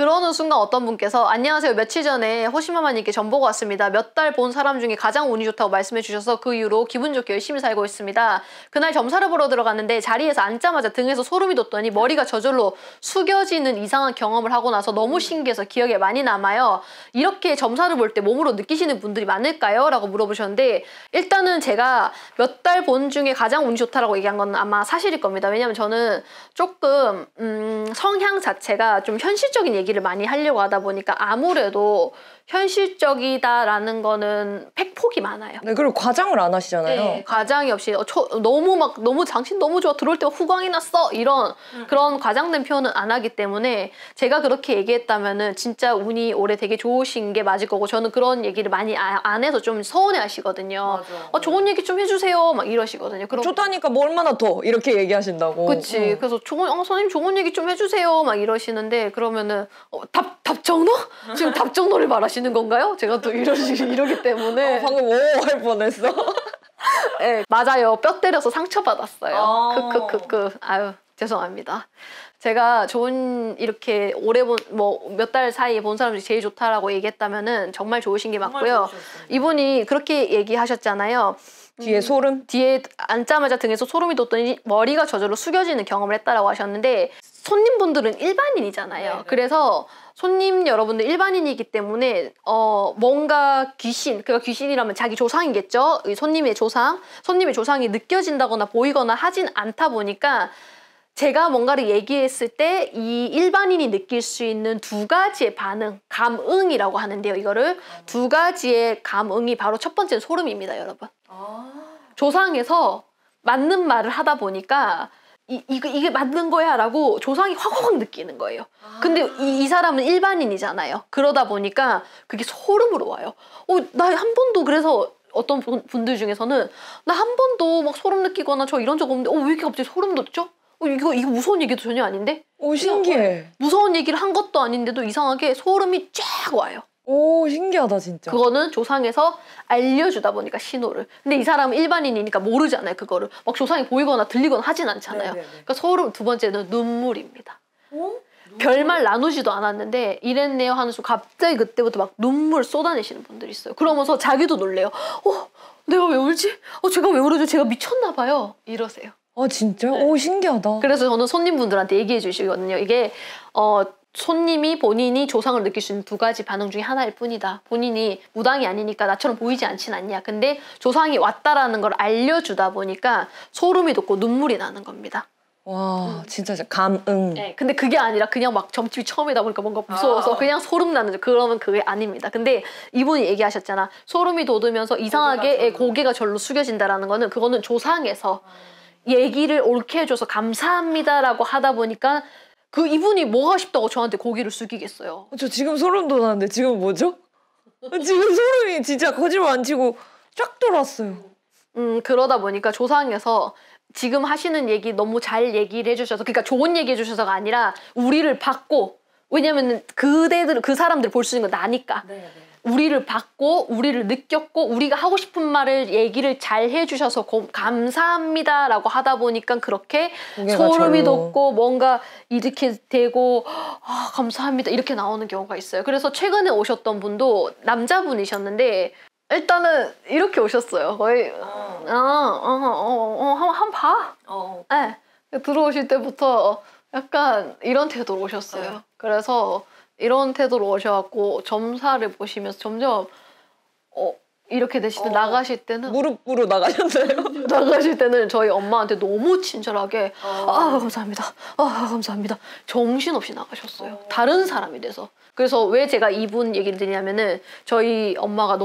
그러는 순간 어떤 분께서 안녕하세요. 며칠 전에 호시마마님께 전보가 왔습니다. 몇 달 본 사람 중에 가장 운이 좋다고 말씀해 주셔서 그 이후로 기분 좋게 열심히 살고 있습니다. 그날 점사를 보러 들어갔는데 자리에서 앉자마자 등에서 소름이 돋더니 머리가 저절로 숙여지는 이상한 경험을 하고 나서 너무 신기해서 기억에 많이 남아요. 이렇게 점사를 볼 때 몸으로 느끼시는 분들이 많을까요? 라고 물어보셨는데 일단은 제가 몇 달 본 중에 가장 운이 좋다라고 얘기한 건 아마 사실일 겁니다. 왜냐면 저는 조금 성향 자체가 좀 현실적인 얘기를 많이 하려고 하다 보니까 아무래도 현실적이다라는 거는 팩폭이 많아요. 네, 그리고 과장을 안 하시잖아요. 네, 과장이 없이 너무 당신 너무 좋아 들어올 때 후광이 났어 이런 그런 과장된 표현은 안 하기 때문에 제가 그렇게 얘기했다면은 진짜 운이 올해 되게 좋으신 게 맞을 거고 저는 그런 얘기를 많이 안 해서 좀 서운해 하시거든요. 좋은 얘기 좀 해주세요 막 이러시거든요. 좋다니까 뭐 얼마나 더 이렇게 얘기하신다고. 그치. 그래서 선생님 좋은 얘기 좀 해주세요 막 이러시는데 그러면은 답정너? 지금 답정너를 말하시는 건가요? 제가 또 이러기 때문에 방금 오 할 뻔했어. 네, 맞아요. 뼈 때려서 상처받았어요. 크크크크. 아유 죄송합니다. 제가 이렇게 오래 몇 달 사이에 본 사람 중에 제일 좋다라고 얘기했다면은 정말 좋으신 게 맞고요. 이분이 그렇게 얘기하셨잖아요. 뒤에 소름? 뒤에 앉자마자 등에서 소름이 돋더니 머리가 저절로 숙여지는 경험을 했다라고 하셨는데 손님분들은 일반인이잖아요. 네네. 그래서 손님 여러분들 일반인이기 때문에 뭔가 그러니까 귀신이라면 자기 조상이겠죠. 손님의 조상이 느껴진다거나 보이거나 하진 않다 보니까 제가 뭔가를 얘기했을 때 이 일반인이 느낄 수 있는 두 가지의 반응, 감응이라고 하는데요. 이거를 두 가지의 감응이 바로 첫 번째는 소름입니다, 여러분. 조상에서 맞는 말을 하다 보니까 이게 맞는 거야 라고 조상이 확 느끼는 거예요. 근데 이 사람은 일반인이잖아요. 그러다 보니까 그게 소름으로 와요. 나 한 번도 그래서 어떤 분들 중에서는 나 한 번도 막 소름 느끼거나 저 이런 적 없는데 왜 이렇게 갑자기 소름 돋죠? 이거 무서운 얘기도 전혀 아닌데? 오 신기해. 무서운 얘기를 한 것도 아닌데도 이상하게 소름이 쫙 와요. 오 신기하다 진짜. 그거는 조상에서 알려주다 보니까 신호를. 근데 이 사람은 일반인이니까 모르잖아요. 그거를 막 조상이 보이거나 들리거나 하진 않잖아요. 네네네. 그러니까 소름. 두 번째는 눈물입니다. 별말 나누지도 않았는데 이랬네요 하는 순간 갑자기 그때부터 막 눈물 쏟아내시는 분들이 있어요. 그러면서 자기도 놀래요. 내가 왜 울지? 제가 왜 울어줘? 제가 미쳤나 봐요. 이러세요. 아 진짜? 네. 오 신기하다. 그래서 저는 손님분들한테 얘기해 주시거든요. 이게 손님이 본인이 조상을 느낄 수 있는 두 가지 반응 중에 하나일 뿐이다. 본인이 무당이 아니니까 나처럼 보이지 않진 않냐. 근데 조상이 왔다라는 걸 알려주다 보니까 소름이 돋고 눈물이 나는 겁니다. 와 진짜 감응. 네, 근데 그게 아니라 그냥 막 점집이 처음이다 보니까 뭔가 무서워서 그냥 소름 나는 그러면 그게 아닙니다. 근데 이분이 얘기하셨잖아. 소름이 돋으면서 이상하게 고개가 절로 숙여진다라는 거는 그거는 조상에서 얘기를 옳게 해줘서 감사합니다라고 하다 보니까 이분이 뭐가 싶다고 저한테 고개를 숙이겠어요. 저 지금 소름 돋았는데 지금 뭐죠? 지금 소름이 진짜 거짓말 안 치고 쫙 돌았어요. 그러다 보니까 조상에서 지금 하시는 얘기 너무 잘 얘기를 해주셔서 그러니까 좋은 얘기 해주셔서가 아니라 우리를 받고 왜냐면은 그 사람들 볼 수 있는 건 나니까. 네네. 우리를 받고 우리를 느꼈고 우리가 하고 싶은 말을 얘기를 잘 해주셔서 감사합니다라고 하다 보니까 그렇게 소름이 돋고 뭔가 이렇게 되고 감사합니다 이렇게 나오는 경우가 있어요. 그래서 최근에 오셨던 분도 남자분이셨는데 일단은 이렇게 오셨어요. 거의 한번 봐. 네. 들어오실 때부터 약간 이런 태도로 오셨어요. 그래서 이런 태도로 오셔갖고 점사를 보시면서 점점 이렇게 되시든 나가실 때는 무릎으로 나가셨어요? 나가실 때는 저희 엄마한테 너무 친절하게 감사합니다. 감사합니다. 정신없이 나가셨어요. 다른 사람이 돼서. 그래서 왜 제가 이분 얘기를 드리냐면은 저희 엄마가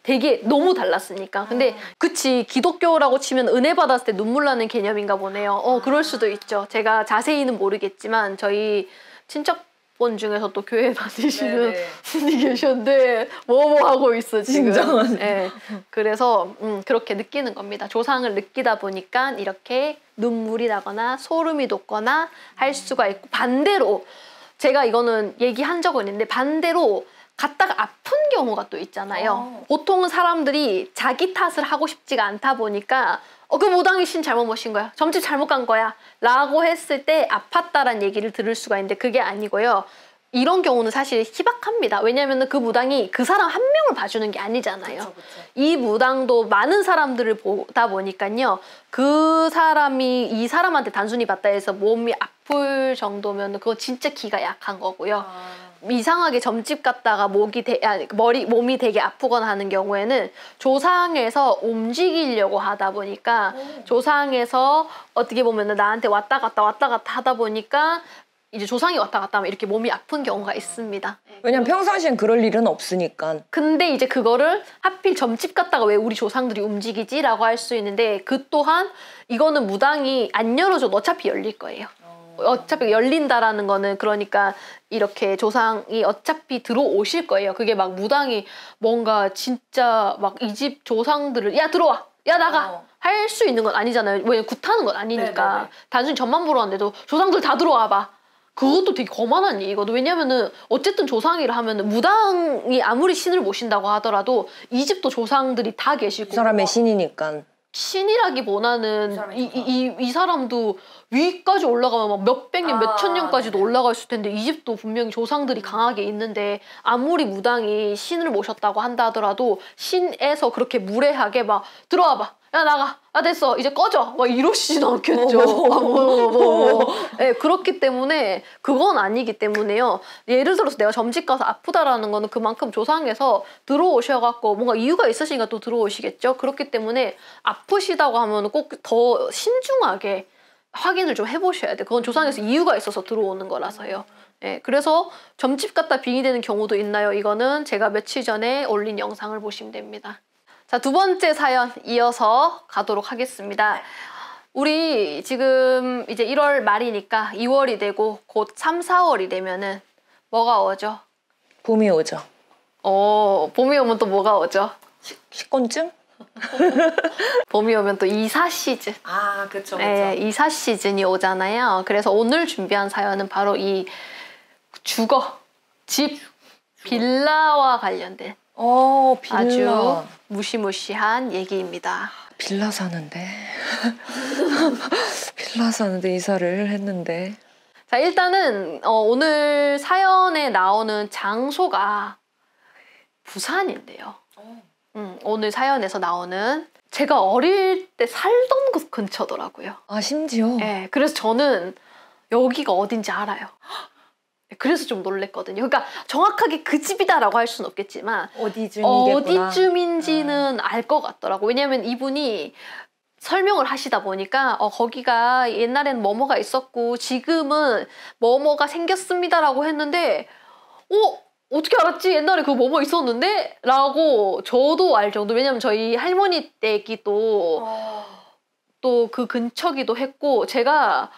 되게 너무 달랐으니까. 근데 그치 기독교라고 치면 은혜 받았을 때 눈물 나는 개념인가 보네요. 그럴 수도 있죠. 제가 자세히는 모르겠지만 저희 친척 분 중에서 또 교회 다니시는 분이 계셨는데 뭐 하고 있어 지금. 네. 그래서 그렇게 느끼는 겁니다. 조상을 느끼다 보니까 이렇게 눈물이 나거나 소름이 돋거나 할 수가 있고 반대로 제가 이거는 얘기한 적은 있는데 반대로 갔다가 아픈 경우가 또 있잖아요. 보통 사람들이 자기 탓을 하고 싶지가 않다 보니까 그 무당이 신 잘못 모신 거야. 점집 잘못 간 거야. 라고 했을 때 아팠다란 얘기를 들을 수가 있는데 그게 아니고요. 이런 경우는 사실 희박합니다. 왜냐하면 그 무당이 그 사람 한 명을 봐주는 게 아니잖아요. 그쵸, 그쵸. 이 무당도 많은 사람들을 보다 보니까요. 그 사람이 이 사람한테 단순히 봤다 해서 몸이 아플 정도면 그거 진짜 기가 약한 거고요. 이상하게 점집 갔다가 몸이 되게 아프거나 하는 경우에는 조상에서 움직이려고 하다 보니까 조상에서 어떻게 보면 나한테 왔다 갔다 하다 보니까 이제 조상이 왔다 갔다 하면 이렇게 몸이 아픈 경우가 있습니다. 왜냐면 평상시엔 그럴 일은 없으니까. 근데 이제 그거를 하필 점집 갔다가 왜 우리 조상들이 움직이지? 라고 할 수 있는데 그 또한 이거는 무당이 안 열어줘도 어차피 열릴 거예요. 어차피 열린다라는 거는 그러니까 이렇게 조상이 어차피 들어오실 거예요. 그게 막 무당이 뭔가 진짜 막 이 집 조상들을 야 들어와! 야 나가! 할 수 있는 건 아니잖아요. 왜냐면 굿하는 건 아니니까. 네네네. 단순히 점만 보러 왔는데도 조상들 다 들어와 봐. 그것도 되게 거만한 얘기거든. 왜냐면은 어쨌든 조상이라 하면은 무당이 아무리 신을 모신다고 하더라도 이 집도 조상들이 다 계시고 이 사람의 신이니까. 신이라기보다는 이 사람도 위까지 올라가면 막 몇백 년, 몇천 년까지도 올라갈 수 텐데 이 집도 분명히 조상들이 강하게 있는데 아무리 무당이 신을 모셨다고 한다 하더라도 신에서 그렇게 무례하게 막 들어와 봐. 야 나가. 아 됐어. 이제 꺼져. 막 이러시진 않겠죠. 네, 그렇기 때문에 그건 아니기 때문에요. 예를 들어서 내가 점집 가서 아프다라는 거는 그만큼 조상에서 들어오셔갖고 뭔가 이유가 있으시니까 또 들어오시겠죠. 그렇기 때문에 아프시다고 하면 꼭 더 신중하게 확인을 좀 해보셔야 돼. 그건 조상에서 이유가 있어서 들어오는 거라서요. 네, 그래서 점집 갔다 빙의 되는 경우도 있나요? 이거는 제가 며칠 전에 올린 영상을 보시면 됩니다. 자, 두 번째 사연 이어서 가도록 하겠습니다. 우리 지금 이제 1월 말이니까 2월이 되고 곧 3, 4월이 되면은 뭐가 오죠? 봄이 오죠. 봄이 오면 또 뭐가 오죠? 식곤증? 봄이 오면 또 이사 시즌. 아, 그쵸, 그쵸. 네, 이사 시즌이 오잖아요. 그래서 오늘 준비한 사연은 바로 이 주거, 집, 빌라와 관련된 빌라. 아주 무시무시한 얘기입니다. 빌라 사는데. 빌라 사는데 이사를 했는데. 자, 일단은 오늘 사연에 나오는 장소가 부산인데요. 오늘 사연에서 나오는 제가 어릴 때 살던 곳 근처더라고요. 아, 심지어? 네, 그래서 저는 여기가 어딘지 알아요. 그래서 좀 놀랬거든요. 그러니까 정확하게 그 집이다라고 할 수는 없겠지만 어디쯤이겠구나. 어디쯤인지는 알 것 같더라고. 왜냐하면 이분이 설명을 하시다 보니까 거기가 옛날에는 뭐뭐가 있었고 지금은 뭐뭐가 생겼습니다라고 했는데 어떻게 알았지? 옛날에 그 뭐뭐 있었는데? 라고 저도 알 정도. 왜냐면 저희 할머니 댁이도 또 그 근처기도 했고 제가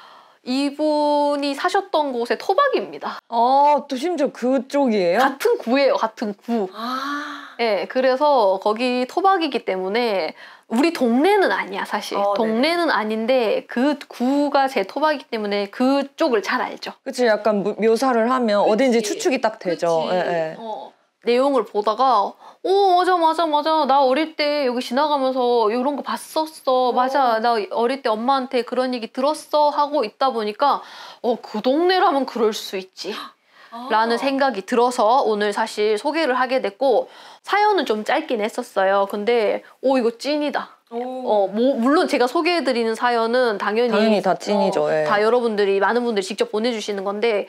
이분이 사셨던 곳의 토박이입니다. 또 심지어 그쪽이에요? 같은 구예요. 같은 구. 네, 그래서 거기 토박이기 때문에 우리 동네는 아니야 사실. 동네는 아닌데 그 구가 제 토박이기 때문에 그쪽을 잘 알죠. 그치, 약간 묘사를 하면 어딘지 추측이 딱 되죠. 그치. 예. 내용을 보다가 맞아 나 어릴 때 여기 지나가면서 이런 거 봤었어. 맞아, 나 어릴 때 엄마한테 그런 얘기 들었어 하고 있다 보니까 그 동네라면 그럴 수 있지 라는 생각이 들어서 오늘 사실 소개를 하게 됐고 사연은 좀 짧긴 했었어요. 근데 이거 찐이다. 물론 제가 소개해드리는 사연은 당연히 다 찐이죠. 예. 다 여러분들이 많은 분들이 직접 보내주시는 건데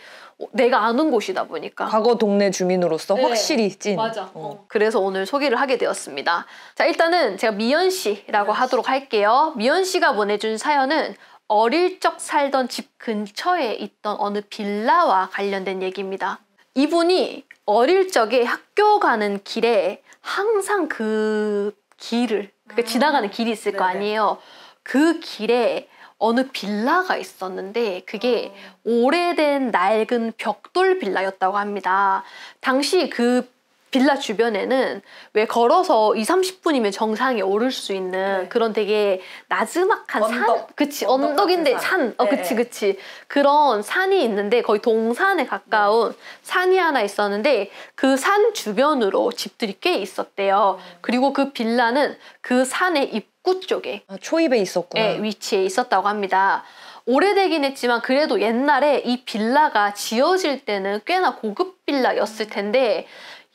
내가 아는 곳이다 보니까 과거 동네 주민으로서 네, 확실히 찐. 맞아. 그래서 오늘 소개를 하게 되었습니다. 자, 일단은 제가 미연 씨라고 하도록 할게요. 미연 씨가 보내준 사연은 어릴 적 살던 집 근처에 있던 어느 빌라와 관련된 얘기입니다. 이분이 어릴 적에 학교 가는 길에 항상 그 길을 그러니까 지나가는 길이 있을 거 아니에요. 그 길에 어느 빌라가 있었는데 그게 오래된 낡은 벽돌 빌라였다고 합니다. 당시 그 빌라 주변에는 왜 걸어서 20-30분이면 정상에 오를 수 있는 그런 되게 나지막한 산? 그치, 언덕인데 산. 그치. 그런 산이 있는데 거의 동산에 가까운 산이 하나 있었는데 그 산 주변으로 집들이 꽤 있었대요. 그리고 그 빌라는 그 산의 입구 쪽에 초입에 있었구나. 위치에 있었다고 합니다. 오래되긴 했지만 그래도 옛날에 이 빌라가 지어질 때는 꽤나 고급 빌라였을 텐데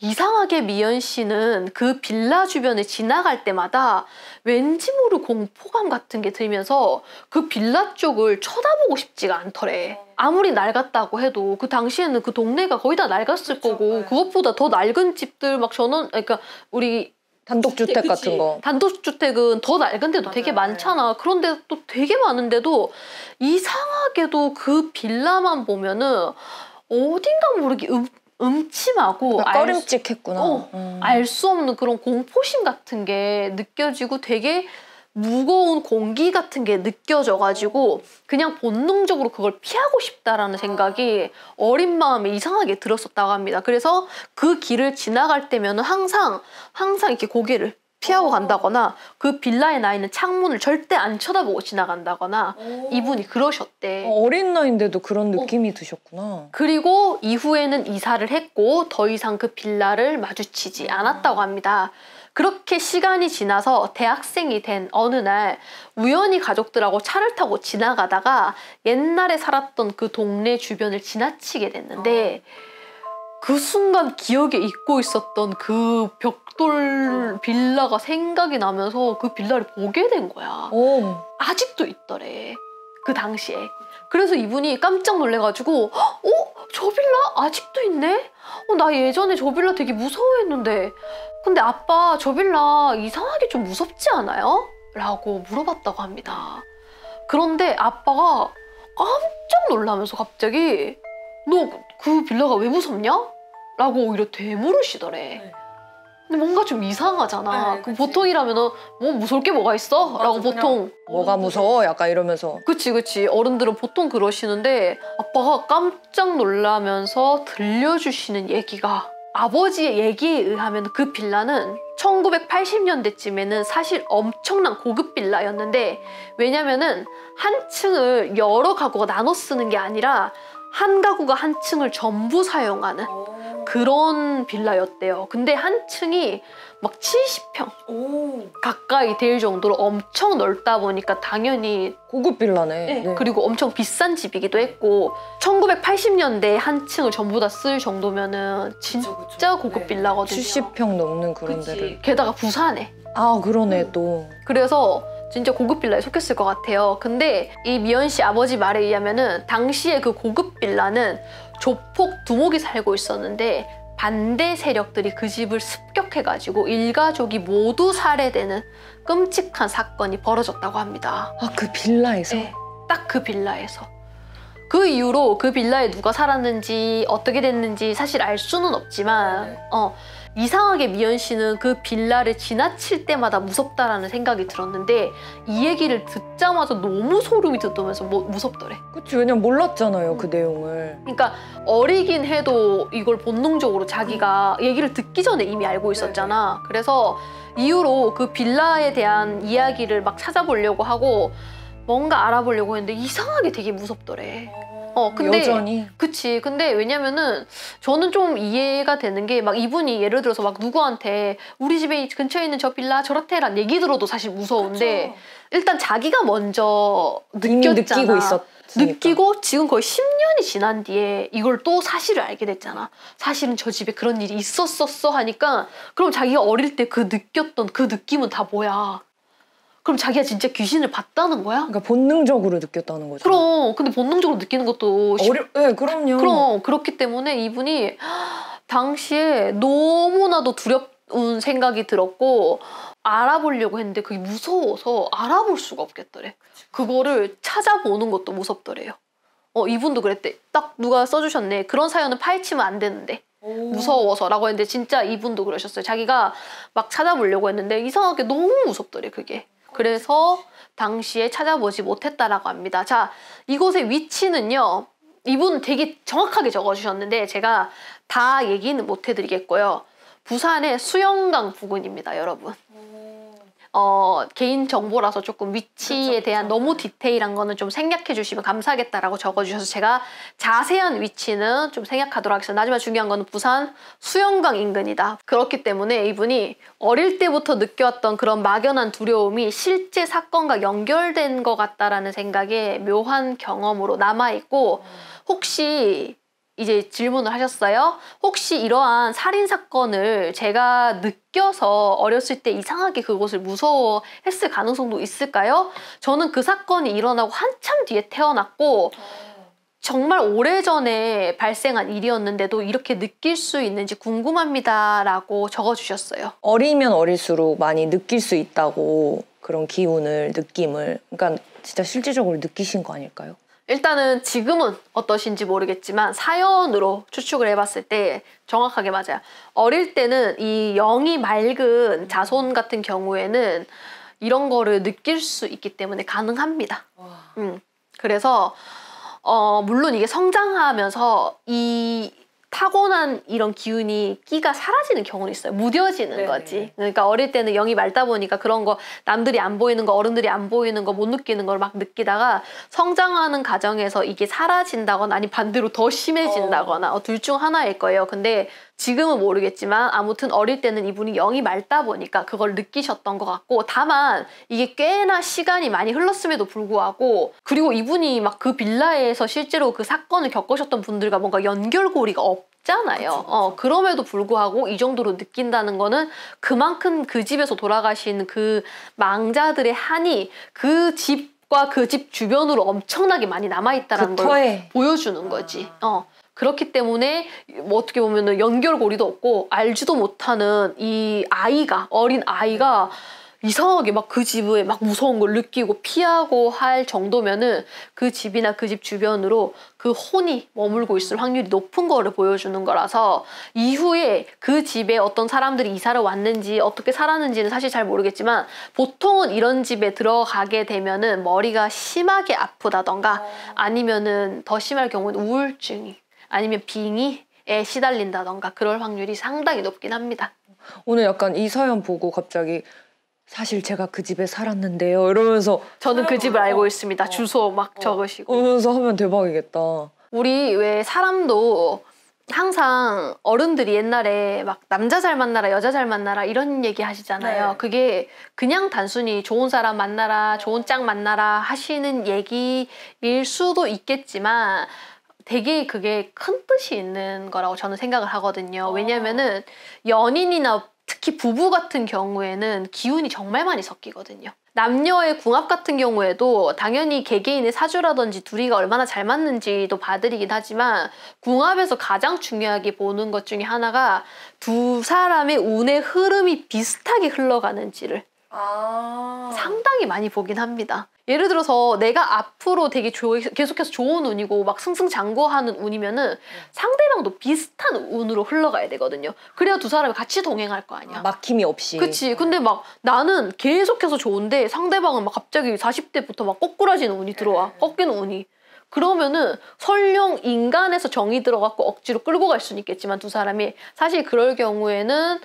이상하게 미연 씨는 그 빌라 주변을 지나갈 때마다 왠지 모를 공포감 같은 게 들면서 그 빌라 쪽을 쳐다보고 싶지가 않더래. 아무리 낡았다고 해도 그 당시에는 그 동네가 거의 다 낡았을 거고 그것보다 더 낡은 집들 막 그러니까 우리 단독주택 같은 거. 단독주택은 더 낡은 데도 되게 많잖아. 그런데 또 되게 많은데도 이상하게도 그 빌라만 보면은 어딘가 모르게 음침하고 꺼림칙했구나. 알 수 없는 그런 공포심 같은 게 느껴지고 되게 무거운 공기 같은 게 느껴져가지고 그냥 본능적으로 그걸 피하고 싶다라는 생각이 어린 마음에 이상하게 들었었다고 합니다. 그래서 그 길을 지나갈 때면은 항상 이렇게 고개를 피하고 간다거나 그 빌라에 나 있는 창문을 절대 안 쳐다보고 지나간다거나 이분이 그러셨대. 어린 나이인데도 그런 느낌이 드셨구나. 그리고 이후에는 이사를 했고 더 이상 그 빌라를 마주치지 않았다고 합니다. 그렇게 시간이 지나서 대학생이 된 어느 날 우연히 가족들하고 차를 타고 지나가다가 옛날에 살았던 그 동네 주변을 지나치게 됐는데 그 순간 기억에 잊고 있었던 그 벽돌 빌라가 생각이 나면서 그 빌라를 보게 된 거야. 아직도 있더래. 그 당시에. 그래서 이분이 깜짝 놀래가지고 저 빌라 아직도 있네? 나 예전에 저 빌라 되게 무서워했는데 근데 아빠 저 빌라 이상하게 좀 무섭지 않아요? 라고 물어봤다고 합니다. 그런데 아빠가 깜짝 놀라면서 갑자기 너 그 빌라가 왜 무섭냐? 라고 오히려 되물으시더래. 근데 뭔가 좀 이상하잖아. 그 보통이라면 뭐 무서울 게 뭐가 있어? 라고 보통 뭐가 무서워? 약간 이러면서. 그치 어른들은 보통 그러시는데 아빠가 깜짝 놀라면서 들려주시는 얘기가 아버지의 얘기에 의하면 그 빌라는 1980년대쯤에는 사실 엄청난 고급 빌라였는데 왜냐면은 한 층을 여러 가구가 나눠 쓰는 게 아니라 한 가구가 한 층을 전부 사용하는 그런 빌라였대요. 근데 한 층이 막 70평 가까이 될 정도로 엄청 넓다 보니까 당연히 고급 빌라네. 네. 그리고 엄청 비싼 집이기도 했고 1980년대 한 층을 전부 다 쓸 정도면은 진짜 고급 빌라거든요. 70평 넘는 그런 데를. 게다가 부산에. 아 그러네 또. 그래서 진짜 고급 빌라에 속했을 것 같아요. 근데 이 미연 씨 아버지 말에 의하면은 당시에 그 고급 빌라는 조폭 두목이 살고 있었는데 반대 세력들이 그 집을 습격해가지고 일가족이 모두 살해되는 끔찍한 사건이 벌어졌다고 합니다. 아 그 빌라에서? 네, 딱 그 빌라에서. 그 이후로 그 빌라에 누가 살았는지 어떻게 됐는지 사실 알 수는 없지만 이상하게 미연 씨는 그 빌라를 지나칠 때마다 무섭다라는 생각이 들었는데 이 얘기를 듣자마자 너무 소름이 돋으면서 무섭더래. 그치 왜냐면 몰랐잖아요 그 내용을. 그러니까 어리긴 해도 이걸 본능적으로 자기가 얘기를 듣기 전에 이미 알고 있었잖아. 그래서 이후로 그 빌라에 대한 이야기를 막 찾아보려고 하고 뭔가 알아보려고 했는데 이상하게 되게 무섭더래. 근데 여전히? 그치. 근데 왜냐면은 저는 좀 이해가 되는 게 막 이분이 예를 들어서 막 누구한테 우리 집에 근처에 있는 저 빌라 저렇대란 얘기 들어도 사실 무서운데 일단 자기가 먼저 느꼈잖아. 느끼고 있었으니까. 느끼고 지금 거의 10년이 지난 뒤에 이걸 또 사실을 알게 됐잖아. 사실은 저 집에 그런 일이 있었었어 하니까 그럼 자기가 어릴 때 그 느꼈던 그 느낌은 다 뭐야? 그럼 자기가 진짜 귀신을 봤다는 거야? 그러니까 본능적으로 느꼈다는 거죠. 그럼 근데 본능적으로 느끼는 것도 네, 그럼요. 그럼 그렇기 때문에 이분이 당시에 너무나도 두려운 생각이 들었고 알아보려고 했는데 그게 무서워서 알아볼 수가 없겠더래. 그거를 찾아보는 것도 무섭더래요. 이분도 그랬대. 딱 누가 써주셨네. 그런 사연은 파헤치면 안 되는데 무서워서 라고 했는데 진짜 이분도 그러셨어요. 자기가 막 찾아보려고 했는데 이상하게 너무 무섭더래 그게. 그래서 당시에 찾아보지 못했다라고 합니다. 자, 이곳의 위치는요. 이분 되게 정확하게 적어주셨는데 제가 다 얘기는 못 해드리겠고요. 부산의 수영강 부근입니다, 여러분. 개인 정보라서 조금 위치에 대한 너무 디테일한 거는 좀 생략해 주시면 감사하겠다라고 적어주셔서 제가 자세한 위치는 좀 생략하도록 하겠습니다. 하지만 중요한 거는 부산 수영강 인근이다. 그렇기 때문에 이분이 어릴 때부터 느껴왔던 그런 막연한 두려움이 실제 사건과 연결된 것 같다라는 생각에 묘한 경험으로 남아있고, 혹시 이제 질문을 하셨어요. 혹시 이러한 살인사건을 제가 느껴서 어렸을 때 이상하게 그것을 무서워했을 가능성도 있을까요? 저는 그 사건이 일어나고 한참 뒤에 태어났고 정말 오래전에 발생한 일이었는데도 이렇게 느낄 수 있는지 궁금합니다 라고 적어주셨어요. 어리면 어릴수록 많이 느낄 수 있다고, 그런 기운을, 느낌을. 그러니까 진짜 실질적으로 느끼신 거 아닐까요? 일단은 지금은 어떠신지 모르겠지만 사연으로 추측을 해봤을 때 정확하게 맞아요. 어릴 때는 이 영이 맑은 자손 같은 경우에는 이런 거를 느낄 수 있기 때문에 가능합니다. 그래서 물론 이게 성장하면서 이 타고난 이런 기운이 끼가 사라지는 경우는 있어요. 무뎌지는 네네. 거지. 그러니까 어릴 때는 영이 맑다 보니까 그런 거 남들이 안 보이는 거, 어른들이 안 보이는 거 못 느끼는 걸 막 느끼다가 성장하는 과정에서 이게 사라진다거나 아니 반대로 더 심해진다거나 둘 중 하나일 거예요. 근데 지금은 모르겠지만 아무튼 어릴 때는 이분이 영이 맑다 보니까 그걸 느끼셨던 것 같고, 다만 이게 꽤나 시간이 많이 흘렀음에도 불구하고, 그리고 이분이 막 그 빌라에서 실제로 그 사건을 겪으셨던 분들과 뭔가 연결고리가 없잖아요. 그쵸. 그럼에도 불구하고 이 정도로 느낀다는 거는 그만큼 그 집에서 돌아가신 그 망자들의 한이 그 집과 그 집 주변으로 엄청나게 많이 남아있다는 그 걸 터에. 보여주는 거지. 그렇기 때문에 뭐 어떻게 보면 연결고리도 없고 알지도 못하는 이 아이가, 어린 아이가 이상하게 막 그 집에 막 무서운 걸 느끼고 피하고 할 정도면은 그 집이나 그 집 주변으로 그 혼이 머물고 있을 확률이 높은 거를 보여주는 거라서, 이후에 그 집에 어떤 사람들이 이사를 왔는지 어떻게 살았는지는 사실 잘 모르겠지만 보통은 이런 집에 들어가게 되면은 머리가 심하게 아프다던가 아니면은 더 심할 경우는 우울증이 아니면 빙의에 시달린다던가 그럴 확률이 상당히 높긴 합니다. 오늘 약간 이 사연 보고 갑자기 사실 제가 그 집에 살았는데요 이러면서 저는 그 집을 알고 있습니다. 주소 막 적으시고. 오면서 하면 대박이겠다. 우리 왜 사람도 항상 어른들이 옛날에 막 남자 잘 만나라, 여자 잘 만나라 이런 얘기 하시잖아요. 네. 그게 그냥 단순히 좋은 사람 만나라, 좋은 짝 만나라 하시는 얘기일 수도 있겠지만 되게 그게 큰 뜻이 있는 거라고 저는 생각을 하거든요. 왜냐면은 연인이나 특히 부부 같은 경우에는 기운이 정말 많이 섞이거든요. 남녀의 궁합 같은 경우에도 당연히 개개인의 사주라든지 둘이가 얼마나 잘 맞는지도 봐드리긴 하지만 궁합에서 가장 중요하게 보는 것 중에 하나가 두 사람의 운의 흐름이 비슷하게 흘러가는지를 상당히 많이 보긴 합니다. 예를 들어서 내가 앞으로 되게 계속해서 좋은 운이고 막 승승장구하는 운이면은 상대방도 비슷한 운으로 흘러가야 되거든요. 그래야 두 사람이 같이 동행할 거 아니야. 막힘이 없이. 그치. 근데 막 나는 계속해서 좋은데 상대방은 막 갑자기 40대부터 막 꼬꾸라지는 운이 들어와. 꺾이는 운이. 그러면은 설령 인간에서 정이 들어갖고 억지로 끌고 갈 수는 있겠지만 두 사람이 사실 그럴 경우에는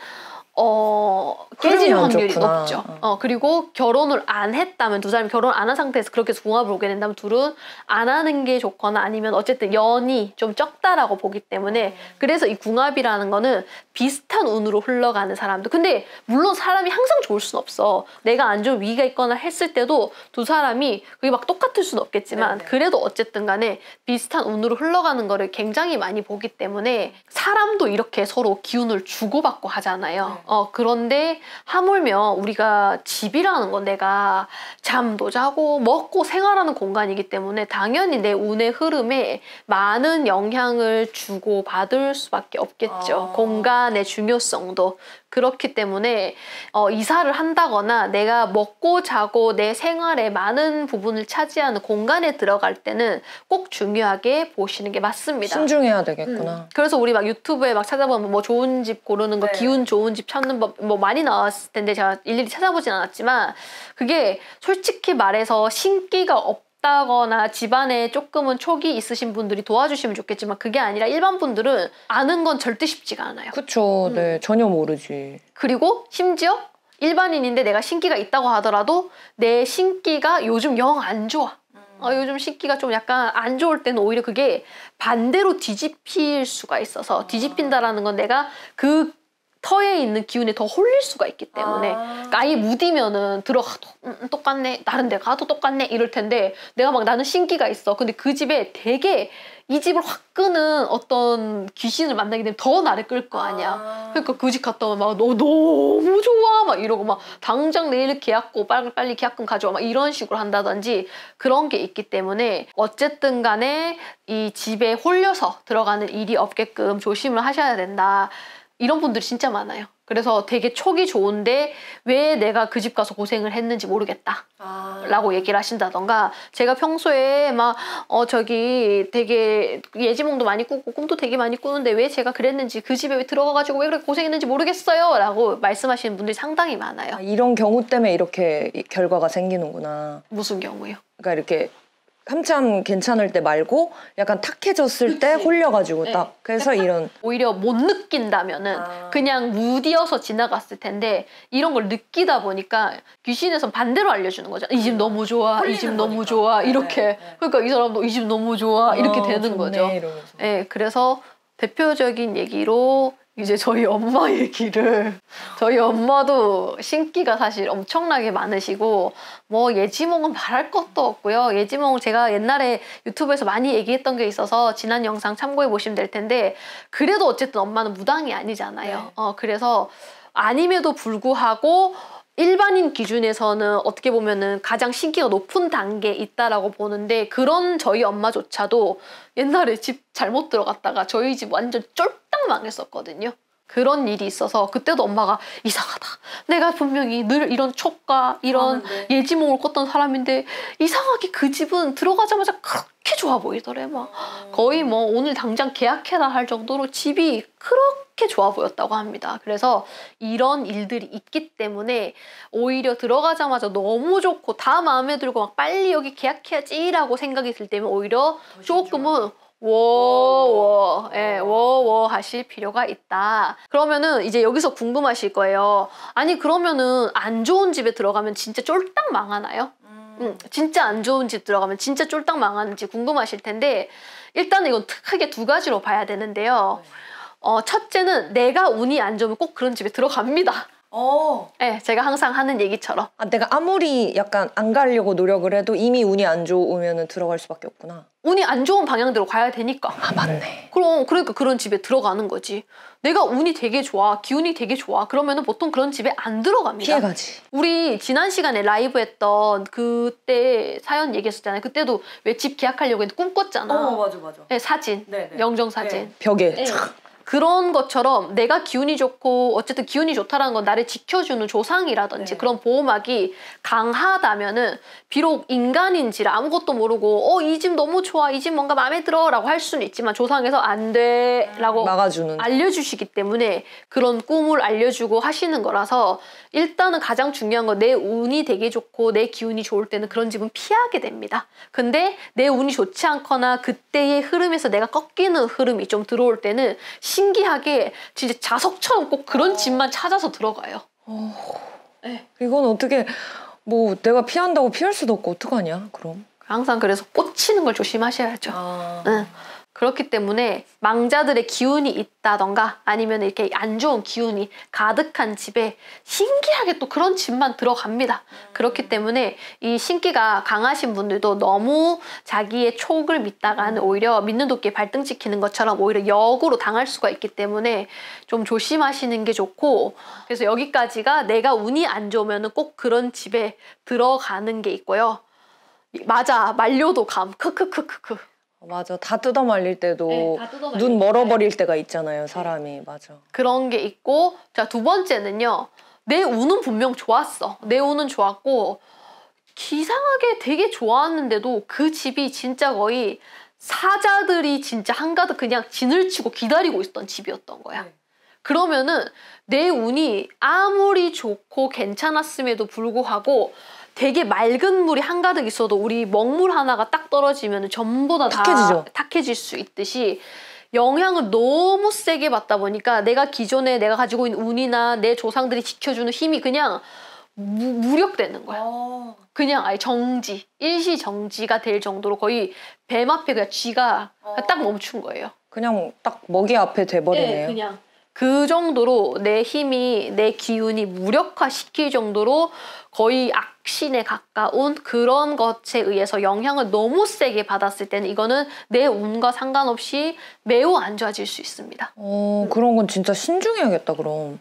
깨질 확률이 좋구나. 높죠. 그리고 결혼을 안 했다면, 두 사람이 결혼 안 한 상태에서 그렇게 궁합을 오게 된다면 둘은 안 하는 게 좋거나 아니면 어쨌든 연이 좀 적다라고 보기 때문에 그래서 이 궁합이라는 거는 비슷한 운으로 흘러가는 사람들. 근데 물론 사람이 항상 좋을 순 없어. 내가 안 좋은 위기가 있거나 했을 때도 두 사람이 그게 막 똑같을 수는 없겠지만 그래도 어쨌든 간에 비슷한 운으로 흘러가는 거를 굉장히 많이 보기 때문에 사람도 이렇게 서로 기운을 주고받고 하잖아요. 그런데 하물며 우리가 집이라는 건 내가 잠도 자고 먹고 생활하는 공간이기 때문에 당연히 내 운의 흐름에 많은 영향을 주고 받을 수밖에 없겠죠. 공간의 중요성도. 그렇기 때문에 이사를 한다거나 내가 먹고 자고 내 생활의 많은 부분을 차지하는 공간에 들어갈 때는 꼭 중요하게 보시는 게 맞습니다. 신중해야 되겠구나. 그래서 우리 막 유튜브에 막 찾아보면 뭐 좋은 집 고르는 거, 기운 좋은 집 찾는 법 뭐 많이 나왔을 텐데 제가 일일이 찾아보진 않았지만 그게 솔직히 말해서 신기가 없다거나 집안에 조금은 촉이 있으신 분들이 도와주시면 좋겠지만 그게 아니라 일반 분들은 아는 건 절대 쉽지가 않아요. 그쵸. 네. 전혀 모르지. 그리고 심지어 일반인인데 내가 신기가 있다고 하더라도 내 신기가 요즘 영 안 좋아. 요즘 신기가 좀 약간 안 좋을 때는 오히려 그게 반대로 뒤집힐 수가 있어서 뒤집힌다라는 건 내가 그 터에 있는 기운에 더 홀릴 수가 있기 때문에 그러니까 아예 무디면은 들어가도 똑같네 다른 데 가도 똑같네 이럴 텐데 내가 막 나는 신기가 있어 근데 그 집에 되게 이 집을 확 끄는 어떤 귀신을 만나게 되면 더 나를 끌 거 아니야. 그러니까 그 집 갔다 오면 막 너 너무 좋아 막 이러고 막 당장 내일 계약고 빨리 계약금 가져와 막 이런 식으로 한다든지 그런 게 있기 때문에 어쨌든 간에 이 집에 홀려서 들어가는 일이 없게끔 조심을 하셔야 된다. 이런 분들이 진짜 많아요. 그래서 되게 촉이 좋은데 왜 내가 그 집 가서 고생을 했는지 모르겠다 라고 얘기를 하신다던가 제가 평소에 막 저기 되게 예지몽도 많이 꾸고 꿈도 되게 많이 꾸는데 왜 제가 그랬는지 그 집에 왜 들어가가지고 왜 그렇게 고생했는지 모르겠어요 라고 말씀하시는 분들이 상당히 많아요. 이런 경우 때문에 이렇게 결과가 생기는구나. 무슨 경우요? 그러니까 이렇게 한참 괜찮을 때 말고 약간 탁해졌을 때 홀려가지고 딱 그래서 이런 오히려 못 느낀다면은 그냥 무디어서 지나갔을 텐데 이런 걸 느끼다 보니까 귀신에선 반대로 알려주는 거죠. 이 집 너무 좋아, 이 집 너무 좋아 이렇게 그러니까 이 사람도 이 집 너무 좋아 이렇게 되는 좋네, 거죠. 이러면서. 네, 그래서 대표적인 얘기로 이제 저희 엄마 얘기를 저희 엄마도 신기가 사실 엄청나게 많으시고 뭐 예지몽은 말할 것도 없고요. 예지몽 제가 옛날에 유튜브에서 많이 얘기했던 게 있어서 지난 영상 참고해 보시면 될 텐데 그래도 어쨌든 엄마는 무당이 아니잖아요. 네. 그래서 아님에도 불구하고 일반인 기준에서는 어떻게 보면은 가장 신기가 높은 단계에 있다라고 보는데 그런 저희 엄마조차도 옛날에 집 잘못 들어갔다가 저희 집 완전 쫄딱 망했었거든요. 그런 일이 있어서 그때도 엄마가 이상하다. 내가 분명히 늘 이런 촉과 이런 예지몽을 꿨던 사람인데 이상하게 그 집은 들어가자마자 그렇게 좋아 보이더래. 막 거의 뭐 오늘 당장 계약해라 할 정도로 집이 그렇게 좋아 보였다고 합니다. 그래서 이런 일들이 있기 때문에 오히려 들어가자마자 너무 좋고 다 마음에 들고 막 빨리 여기 계약해야지라고 생각이 들 때면 오히려 조금은 워워 하실 필요가 있다. 그러면은 이제 여기서 궁금하실 거예요. 아니 그러면은 안 좋은 집에 들어가면 진짜 쫄딱 망하나요? 진짜 안 좋은 집 들어가면 진짜 쫄딱 망하는지 궁금하실 텐데 일단은 이건 크게 두 가지로 봐야 되는데요. 첫째는 내가 운이 안 좋으면 꼭 그런 집에 들어갑니다. 네, 제가 항상 하는 얘기처럼. 내가 아무리 약간 안 가려고 노력을 해도 이미 운이 안 좋으면 들어갈 수밖에 없구나. 운이 안 좋은 방향대로 가야 되니까. 맞네. 그러니까 그런 집에 들어가는 거지. 내가 운이 되게 좋아, 기운이 되게 좋아. 그러면은 보통 그런 집에 안 들어갑니다. 피해가지. 우리 지난 시간에 라이브 했던 그때 사연 얘기했었잖아요. 그때도 왜 집 계약하려고 했는데 꿈꿨잖아. 맞아. 네, 사진. 네네. 영정 사진. 네. 벽에. 네. 그런 것처럼 내가 기운이 좋고 어쨌든 기운이 좋다라는 건 나를 지켜주는 조상이라든지 그런 보호막이 강하다면은 비록 인간인지라 아무것도 모르고 이 집 너무 좋아 이 집 뭔가 마음에 들어 라고 할 수는 있지만 조상에서 안 돼 라고 막아주는 알려주시기 때문에 그런 꿈을 알려주고 하시는 거라서 일단은 가장 중요한 건 내 운이 되게 좋고 내 기운이 좋을 때는 그런 집은 피하게 됩니다. 근데 내 운이 좋지 않거나 그때의 흐름에서 내가 꺾이는 흐름이 좀 들어올 때는 신기하게 진짜 자석처럼 꼭 그런 집만 찾아서 들어가요. 네. 이건 어떻게 뭐 내가 피한다고 피할 수도 없고 어떡하냐 그럼. 항상 그래서 꽂히는 걸 조심하셔야죠. 응. 그렇기 때문에 망자들의 기운이 있다던가 아니면 이렇게 안 좋은 기운이 가득한 집에 신기하게 또 그런 집만 들어갑니다. 그렇기 때문에 이 신기가 강하신 분들도 너무 자기의 촉을 믿다가는 오히려 믿는 도끼에 발등 찍히는 것처럼 오히려 역으로 당할 수가 있기 때문에 좀 조심하시는 게 좋고 그래서 여기까지가 내가 운이 안 좋으면 꼭 그런 집에 들어가는 게 있고요. 맞아, 말려도 감. 크크크크크. 맞아. 다 뜯어 말릴 때도 네, 다 뜯어 말릴 눈 멀어버릴 때가 있잖아요. 사람이. 맞아. 그런 게 있고 자, 두 번째는요. 내 운은 분명 좋았어. 내 운은 좋았고 기상하게 되게 좋았는데도 그 집이 진짜 거의 사자들이 진짜 한가득 그냥 진을 치고 기다리고 있었던 집이었던 거야. 그러면은 내 운이 아무리 좋고 괜찮았음에도 불구하고 되게 맑은 물이 한가득 있어도 우리 먹물 하나가 딱 떨어지면 전부 다 탁해지죠. 탁해질 수 있듯이 영향을 너무 세게 받다 보니까 내가 기존에 내가 가지고 있는 운이나 내 조상들이 지켜주는 힘이 그냥 무력되는 거야. 그냥 아예 일시 정지가 될 정도로 거의 뱀 앞에 그냥 쥐가 딱 멈춘 거예요. 그냥 딱 먹이 앞에 돼버리네요. 네, 그냥 그 정도로 내 힘이 내 기운이 무력화시킬 정도로 거의 악신에 가까운 그런 것에 의해서 영향을 너무 세게 받았을 때는 이거는 내 운과 상관없이 매우 안 좋아질 수 있습니다. 그런 건 진짜 신중해야겠다 그럼.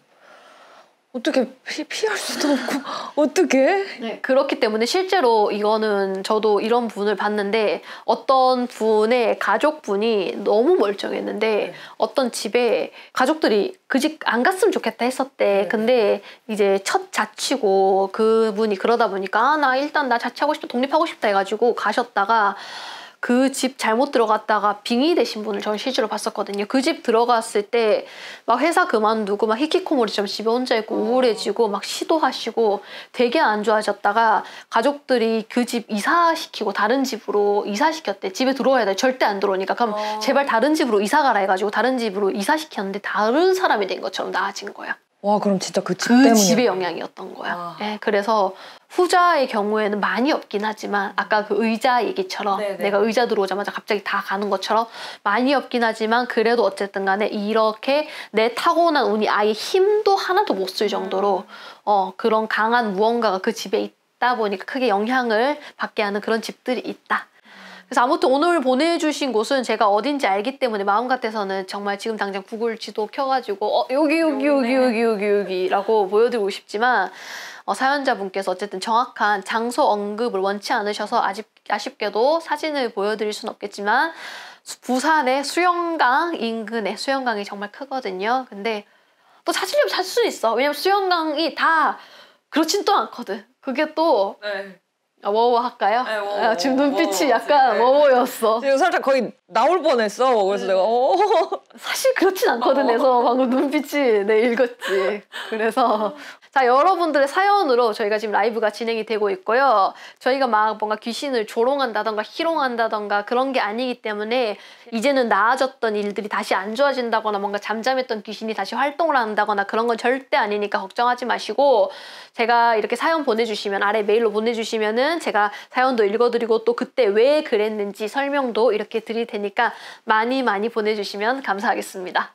어떻게 피할 수도 없고 어떻게? 네, 그렇기 때문에 실제로 이거는 저도 이런 분을 봤는데 어떤 분의 가족분이 너무 멀쩡했는데 어떤 집에 가족들이 그 집 안 갔으면 좋겠다 했었대. 근데 이제 첫 자취고 그분이 그러다 보니까 나 일단 나 자취하고 싶다 독립하고 싶다 해가지고 가셨다가 그 집 잘못 들어갔다가 빙의 되신 분을 전 실제로 봤었거든요. 그 집 들어갔을 때 막 회사 그만두고 막 히키코모리처럼 집에 혼자 있고 우울해지고 막 시도하시고 되게 안 좋아졌다가 가족들이 그 집 이사시키고 다른 집으로 이사시켰대. 집에 들어와야 돼. 절대 안 들어오니까. 그럼 제발 다른 집으로 이사 가라 해가지고 다른 집으로 이사시켰는데 다른 사람이 된 것처럼 나아진 거야. 와 그럼 진짜 그 집 그 때문에 집의 영향이었던 거야. 네, 그래서 후자의 경우에는 많이 없긴 하지만 아까 그 의자 얘기처럼 네네. 내가 의자 들어오자마자 갑자기 다 가는 것처럼 많이 없긴 하지만 그래도 어쨌든 간에 이렇게 내 타고난 운이 아예 힘도 하나도 못 쓸 정도로 그런 강한 무언가가 그 집에 있다 보니까 크게 영향을 받게 하는 그런 집들이 있다. 그래서 아무튼 오늘 보내주신 곳은 제가 어딘지 알기 때문에 마음 같아서는 정말 지금 당장 구글 지도 켜가지고 여기라고 보여드리고 싶지만 사연자분께서 어쨌든 정확한 장소 언급을 원치 않으셔서 아쉽게도 사진을 보여드릴 수는 없겠지만 부산의 수영강 인근에 수영강이 정말 크거든요. 근데 또 찾으려면 찾을 수 있어. 왜냐면 수영강이 다 그렇진 또 않거든. 그게 또 워워 할까요? 네, 워워. 지금 눈빛이 워워. 약간 네. 워워였어. 지금 살짝 거의 나올 뻔했어. 그래서 내가 사실 그렇진 않거든 해서 방금 눈빛이 읽었지. 그래서 자 여러분들의 사연으로 저희가 지금 라이브가 진행이 되고 있고요. 저희가 막 뭔가 귀신을 조롱한다던가 희롱한다던가 그런 게 아니기 때문에 이제는 나아졌던 일들이 다시 안 좋아진다거나 뭔가 잠잠했던 귀신이 다시 활동을 한다거나 그런 건 절대 아니니까 걱정하지 마시고 제가 이렇게 사연 보내주시면 아래 메일로 보내주시면은 제가 사연도 읽어드리고 또 그때 왜 그랬는지 설명도 이렇게 드릴 테니까 많이 보내주시면 감사하겠습니다.